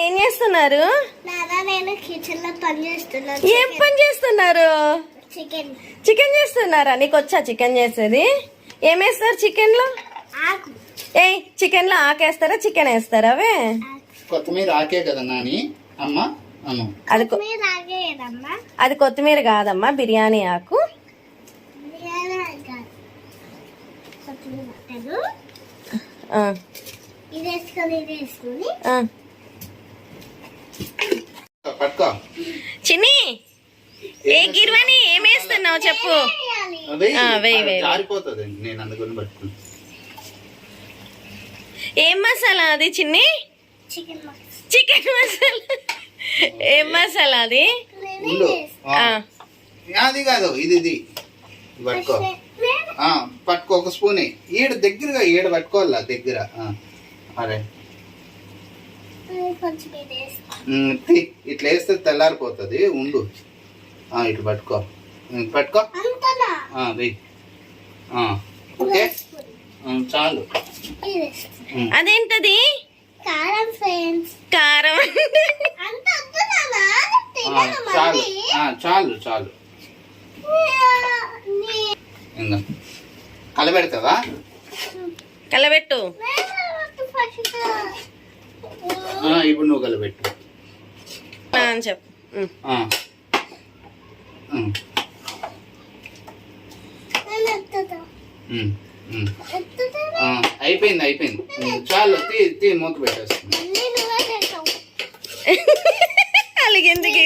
ఏం చేస్తున్నారు? ఏం పని చేస్తున్నారు? చికెన్ చేస్తున్నారా? నీకు వచ్చా చికెన్ చేసేది? ఏమేస్తారు చికెన్ లో? చికెన్ లో ఆకేస్తారా, చికెన్ వేస్తారా? అవే కొత్తిమీర ఆకే కదా నాని అమ్మ. అది కొత్తిమీర కాదమ్మా, బిర్యానీ ఆకు. చిన్ని ఏ గిర్వాణి ఏమేస్తున్నావు చెప్పు. జారిపోతుంది, నేను అందుకని పట్టుకున్నా. ఏం మసాలా అది చిన్ని? చికెన్ మసాలా. ఏం మసాలా అది? అది కాదు, ఇది పట్టుకో. పట్టుకో, ఒక స్పూన్ ఏడు దగ్గరగా, ఏడు పట్టుకోవాలా దగ్గర. అరే ఇట్లా వేస్తే తెల్లారిపోతుంది. ఉండు, ఇటు పట్టుకో. పట్టుకో, వెయ్యి. ఓకే, చాలు. అదేంటది? కారం ఫ్రెండ్స్. కారం. చాలు చాలు చాలు. ఇంకా కలబెడతావా? కలబెట్టు. ఇప్పుడు నువ్వు కలబెట్టు అని చెప్పు. అయిపోయింది అయిపోయింది, చాలు. మూత పెట్టేస్తుంది. అలాగెందుకు?